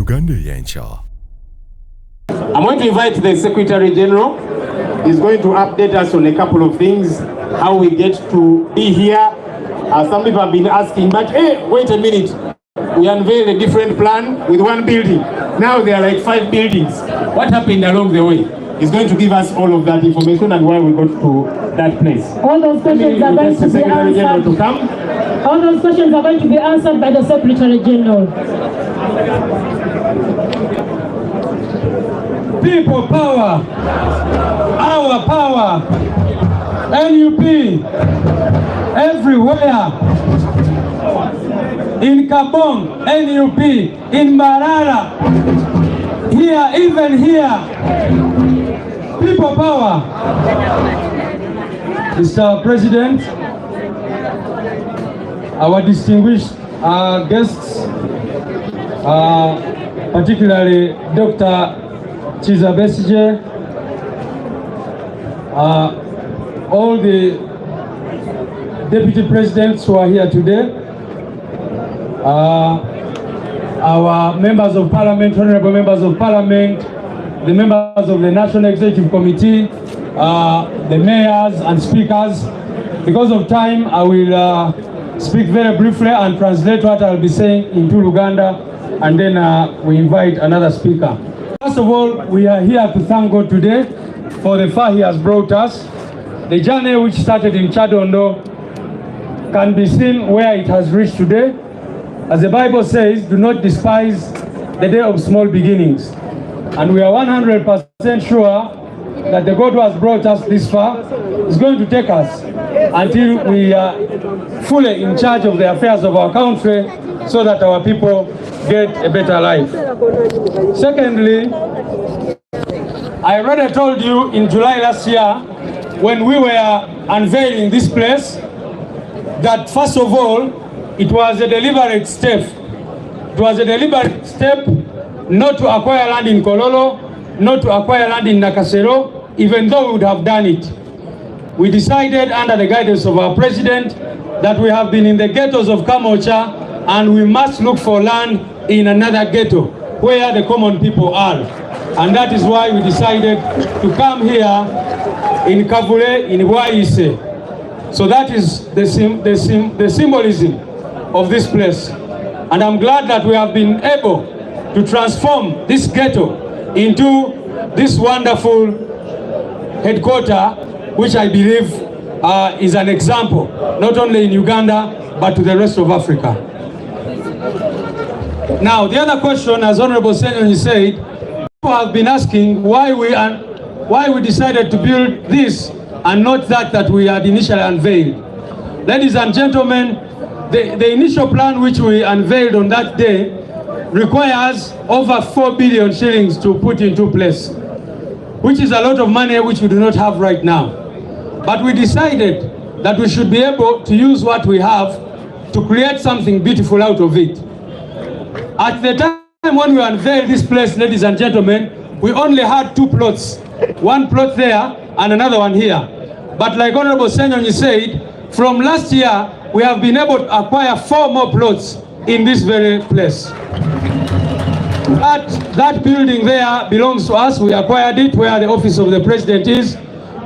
Uganda Yencha. I'm going to invite the Secretary General. He's going to update us on a couple of things, how we get to be here. Some people have been asking, but hey, wait a minute. We unveiled a different plan with one building. Now there are like 5 buildings. What happened along the way? He's going to give us all of that information and why we got to that place. All those questions are going to be answered. To come. All those questions are going to be answered by the Secretary General. People power, our power, NUP, everywhere. In Kabong, NUP, in Marara, here, even here. People power. Mr. President, our distinguished guests, particularly Dr. Chiza Besije, all the deputy presidents who are here today, our members of parliament, honorable members of parliament, the members of the National Executive Committee, the mayors and speakers. Because of time, I will speak very briefly and translate what I'll be saying into Luganda, and then we invite another speaker. First of all, we are here to thank God today for the far He has brought us. The journey which started in Chadondo can be seen where it has reached today. As the Bible says, do not despise the day of small beginnings. And we are 100% sure that the God who has brought us this far is going to take us until we are fully in charge of the affairs of our country, so that our people get a better life. Secondly, I already told you in July last year, when we were unveiling this place, that first of all, it was a deliberate step. It was a deliberate step not to acquire land in Kololo, not to acquire land in Nakasero, even though we would have done it. We decided, under the guidance of our president, that we have been in the ghettos of Kamocha and we must look for land in another ghetto where the common people are. And that is why we decided to come here in Kavule, in Waise. So that is the symbolism of this place. And I'm glad that we have been able to transform this ghetto into this wonderful headquarters, which I believe is an example, not only in Uganda, but to the rest of Africa. Now, the other question, as Honorable Senyonyi said, people have been asking why we decided to build this and not that we had initially unveiled. Ladies and gentlemen, the initial plan which we unveiled on that day requires over 4 billion shillings to put into place, which is a lot of money which we do not have right now. But we decided that we should be able to use what we have to create something beautiful out of it. At the time when we unveiled this place, ladies and gentlemen, we only had 2 plots. One plot there and another one here. But like Honorable Senyonyi said, from last year, we have been able to acquire 4 more plots in this very place. That building there belongs to us. We acquired it where the office of the president is.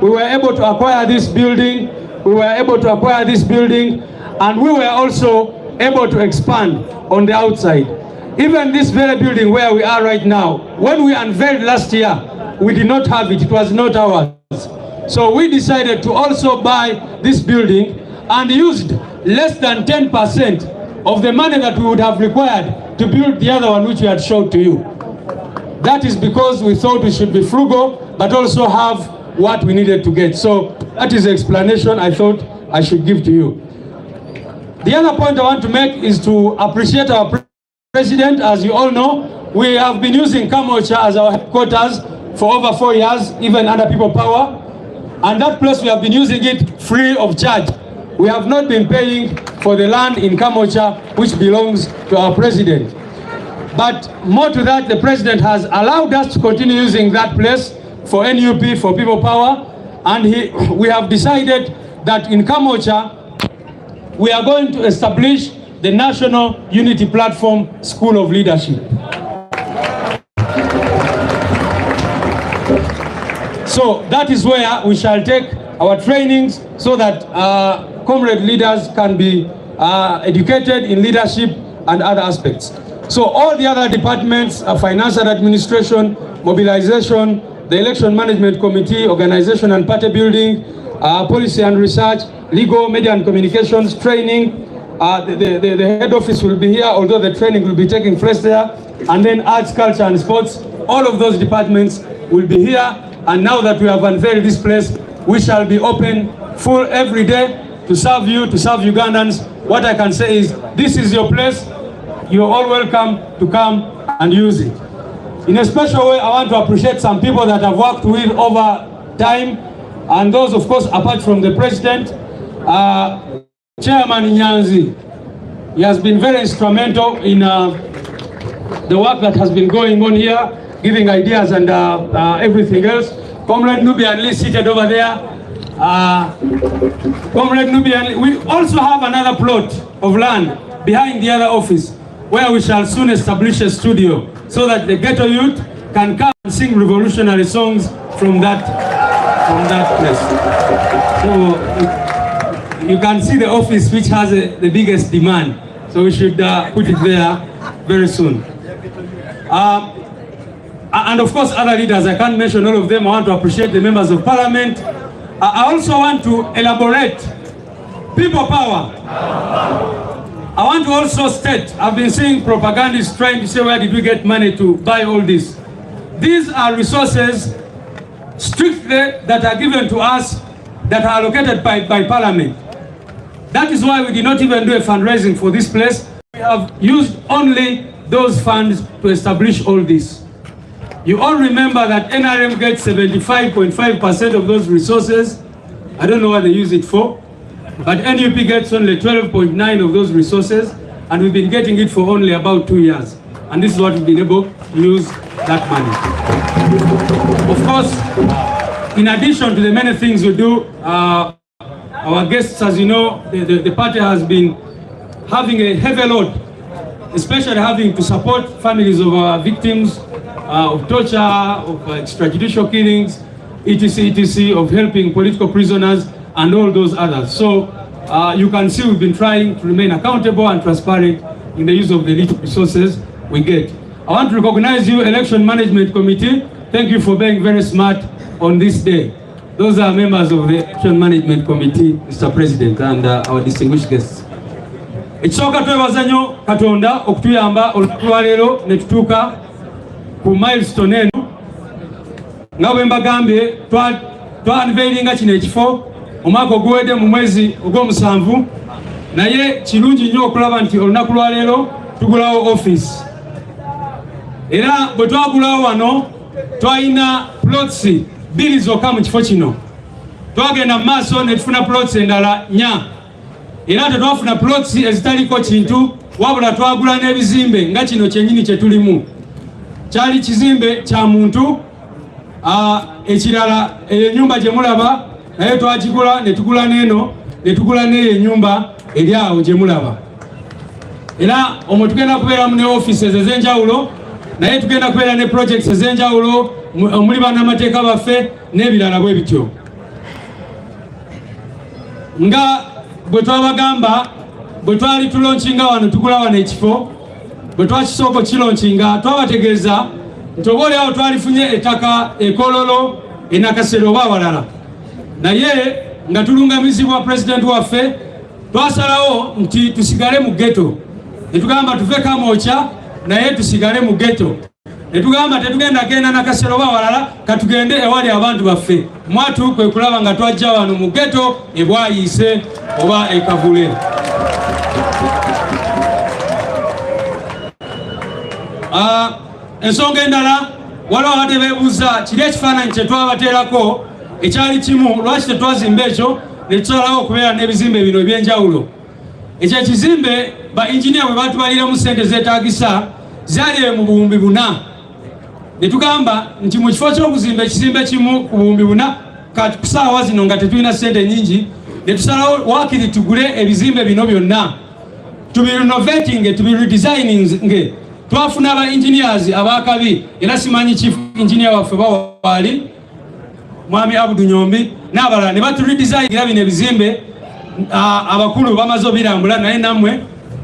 We were able to acquire this building. And we were also able to expand on the outside. Even this very building where we are right now, when we unveiled last year, we did not have it. It was not ours. So we decided to also buy this building and used less than 10% of the money that we would have required to build the other one which we had showed to you. That is because we thought we should be frugal, but also have what we needed to get. So that is the explanation I thought I should give to you. The other point I want to make is to appreciate our president. As you all know, we have been using Kamocha as our headquarters for over 4 years, even under People Power. And that place, we have been using it free of charge. We have not been paying for the land in Kamocha, which belongs to our president. But more to that, the president has allowed us to continue using that place for NUP, for People Power. And we have decided that in Kamocha, we are going to establish the National Unity Platform School of Leadership. So that is where we shall take our trainings so that comrade leaders can be educated in leadership and other aspects. So all the other departments, financial administration, mobilization, the election management committee, organization and party building, policy and research, legal, media and communications, training, the head office will be here, although the training will be taking place there, and then arts, culture and sports, all of those departments will be here. And now that we have unveiled this place, we shall be open full every day to serve you, to serve Ugandans. What I can say is, this is your place. You're all welcome to come and use it. In a special way, I want to appreciate some people that I've worked with over time, and those, of course, apart from the president, Chairman Nyanzi. He has been very instrumental in the work that has been going on here, giving ideas and everything else. Comrade Nubian Lee seated over there. Comrade Nubian, we also have another plot of land behind the other office where we shall soon establish a studio so that the ghetto youth can come and sing revolutionary songs from that place. So you can see the office which has the biggest demand. So we should put it there very soon. And of course other leaders, I can't mention all of them. I want to appreciate the members of parliament. I also want to elaborate people power. I want to also state, I've been seeing propagandists trying to say, where did we get money to buy all this? These are resources strictly that are given to us, that are allocated by parliament. That is why we did not even do a fundraising for this place. We have used only those funds to establish all this. You all remember that NRM gets 75.5% of those resources. I don't know what they use it for, but NUP gets only 12.9% of those resources, and we've been getting it for only about 2 years. And this is what we've been able to use that money. Of course, in addition to the many things we do, our guests, as you know, the party has been having a heavy load, especially having to support families of our victims of torture, of extrajudicial killings, etc., of helping political prisoners and all those others. So you can see we've been trying to remain accountable and transparent in the use of the little resources we get. I want to recognize you, Election Management Committee. Thank you for being very smart on this day. Those are members of the Election Management Committee, Mr. President, and our distinguished guests. Ekisooka twebaza nnyo Katonda okutuyamba olunaku leero ne tutuuka ku milestone eno. Nga bwe mbagambye twanveiringa kino ekifo omwaka oguwedde mu mwezi ogw'omusanvu, naye kirungi nnyo okulaba nti olunaku lwa leero tugulawo office. Era bwe twagulawo wano twalina plots 2 zokka mu kifo kino. Twagenda mu maaso ne tufuna plots endala 4. Era tetwafuna plots ezitaliko kintu, wabula twagula n'ebizimbe nga kino kyennyini kye tulimu. Kyali kizimbe kya muntu, ekirala ennyumba gye mulaba naye twagigula ne tugula n'eno, ne tugula n'eyo ennyumba eri awo gye mulaba. Era omwo tugenda kubeeramu ne offices ez'enjawulo, naye tugenda kubeera ne projects ez'enjawulo omuli bannamateeka baffe n'ebirala bwe bityo. Nga bwe twabagamba, bwe twali tulonkinga wano tugula wano ekifo, bwe twakisooka okukilonkinga twabategeeza nti oboolyawo twalifunye ettaka ekololo enakasero oba awalala, naye nga tulungamizibwa pulezidenti waffe twasalawo nti tusigale mu ghetto. Ne tugamba tuve Kamwokya naye tusigale mu ghetto. Ne tugamba tetugenda genda nakasero oba awalala, katugende ewali abantu baffe. Mwatu kwe kulaba nga twajja wano mu ghetto e Bwayiise oba e Kavule. Ensonga endala, waliwo abadde beebuuza kiri ekifaananyi kye twabateerako ekyali kimu, lwaki tetwazimba ekyo ne tusalawo okubeera n'ebizimbe bino ebyenjawulo. Ekyo ekizimbe ba engineer bwe batubaliramu ssente zeetaagisa zaali mu 4,000. Ne tugamba nti mu kifo ky'okuzimba ekizimbe kimu ku 4,000 kati ku ssaawa zino nga tetulina ssente nnyingi, ne tusalawo waakiri tugule ebizimbe bino byonna tubirenovate, tubiredesigning. Twafuna aba engineers abakabi, era simanyi chief engineer waffe bawaali, mwami Abudu Nyombi n'abalala ne batu redesign bino ebizimbe abakulu bamaze obirambula naye nammwe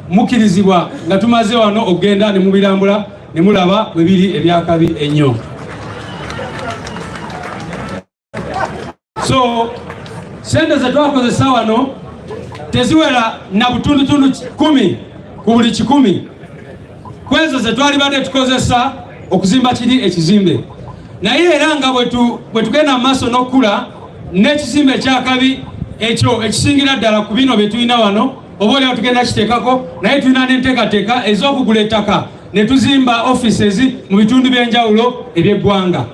mukirizibwa nga tumaze wano ogenda ne mubirambula ne mulaba bwe biri ebyakabi ennyo. So sente ze twakozesa wano teziwera na butundutundu 10 ku buli 100 kwezo ze twali badde tukozesa okuzimba kiri ekizimbe. Naye era nga bwe tugenda mu maaso n'okula n'ekizimbe ekyakabi ekyo ekisingira ddala ku bino bye tulina wano oba olyawo tugenda kiteekako, naye tulina n'enteekateeka ez'okugula ettaka ne tuzimba offices mu bitundu by'enjawulo eby'eggwanga.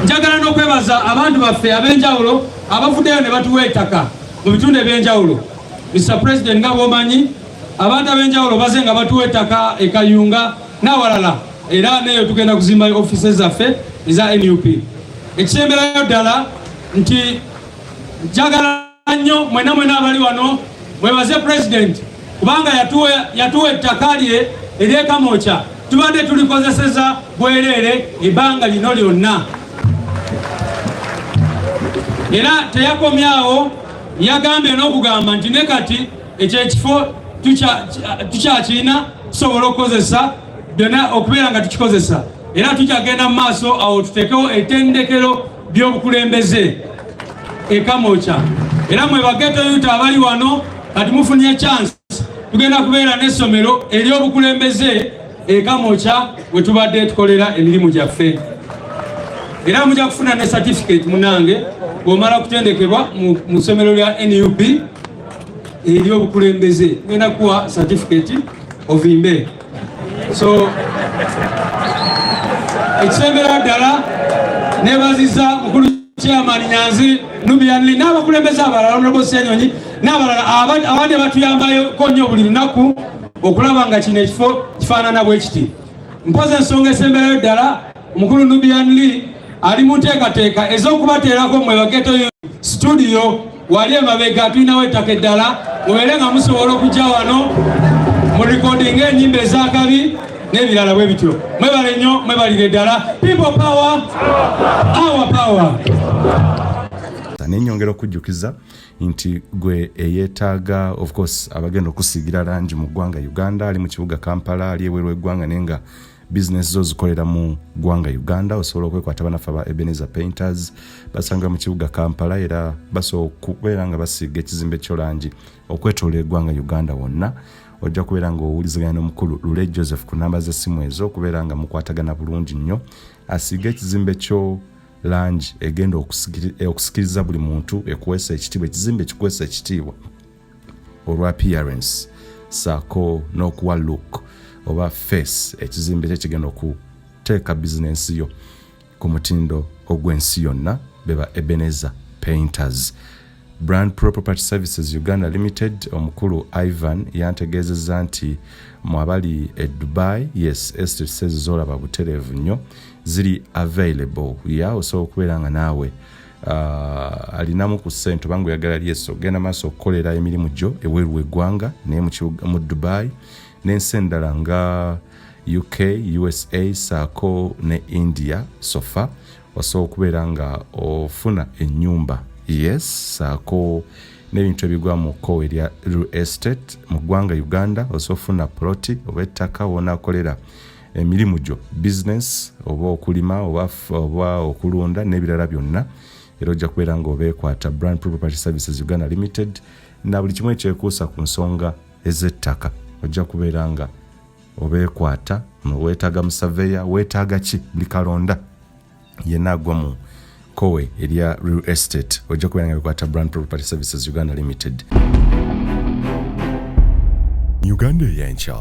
Njagala n'okwebaza abantu baffe ab'enjawulo abavuddeyo ne batuwa ettaka mu bitundu eby'enjawulo. Mr. President nga bw'omanyi abantu ab'enjawulo baze nga batuwa ettaka e Kayunga n'awalala, era neyo tugenda kuzimba offices zaffe eza NUP. Ekisemberayo ddala nti njagala nnyo mwena abali wano mwebaze President kubanga yatuwa ettaka lye ery'ekamooca tubadde tulikozeseza bwereere ebbanga lino lyonna. Era teyakomyawo, yagambye n'okugamba nti ne kati ekyo ekifo tukyakirina tusobola okukozesa byonna okubeera nga tukikozesa, era tukyagenda mu maaso awo tuteekewo ettendekero by'obukulembeze e Kamooca. Era mwebageto yuta abali wano kati mufunye chance tugenda kubeera n'essomero ery'obukulembeze e Kamooca we tubadde tukolera emirimu gyaffe. Era mujja kufuna ne certificate munange bw'omala kutendekebwa mu ssomero lya NUP ery'obukulembeze, tugenda kuwa certificate of imbe. So ekisembera ddala nebaziza mukulu Chairman Nyanzi Nubianli n'abakulembeze abalala Honorable Senyonyi n'abalala abandi batuyambayo ko nnyo buli lunaku okulaba nga kino ekifo kifaanana bwe kiti. Mpoza ensonga esemberayo ddala omukulu Nubianli ali mu nteekateeka ez'okubateerako mmwe bageto studio wali emabega tulinawo ettaka eddala mubeere nga musobola okujja wano mu recording ennyimba ez'akabi n'ebirala bwe bityo. Mwebale nnyo, mwebalire ddala. People power, our power. Nenyongera okujjukiza nti gwe eyeetaaga of course abagenda okusiigira langi mu ggwanga Uganda ali mu kibuga Kampala ali eweerwe eggwanga nenga business zo zikolera mu ggwanga Uganda osobola okwekwata banafa ba Ebenezer Painters basanga mu kibuga Kampala era basobola okubeera nga basiiga ekizimbe ky'olangi okwetolera eggwanga Uganda wonna. Ojja kubeera nga owuliziganya n'omukulu Lule Joseph ku namba z'essimu ezo okubeera nga mukwatagana bulungi nnyo asiiga ekizimbe kyo langi egenda okusikiriza buli muntu ekuweesa ekitiibwa, ekizimbe ekikuweesa ekitiibwa olwa appearance saako n'okuwa look oba face, ekizimbe ekigenda okuteeka bizinensi yo ku mutindo ogw'ensi yonna beba Ebenezer Painters. Brand Pro Property Services Uganda Limited omukulu Ivan yantegeezezza nti mwabali e Dubai, yes, estate says zolaba butereevu nnyo ziri available ya osobola okubeera nga naawe alinamu ku ssente oba oyagala lyeso genda maaso okukolera emirimu gyo eweeru eggwanga naye mu Dubai n'ensi endala nga UK, USA, saako ne India sofa osobola okubeera nga ofuna ennyumba, yes, saako n'ebintu ebigwa mu kkowe erya real estate mu ggwanga Uganda osobola ofuna ploti oba ettaka wonaakolera emirimu gyo business oba okulima oba okulunda n'ebirala byonna era ojja kubeera nga obeekwata Brand Property Services Uganda Limited na buli kimu ekyekuusa ku nsonga ez'ettaka ojja kubeera nga obeekwata. Weetaaga musaveya, weetaaga ki, buli kalonda yenna agwa mu kowe erya real estate ojja kubeera nga beekwata Brand Property Services Uganda Limited. Uganda y'enkya.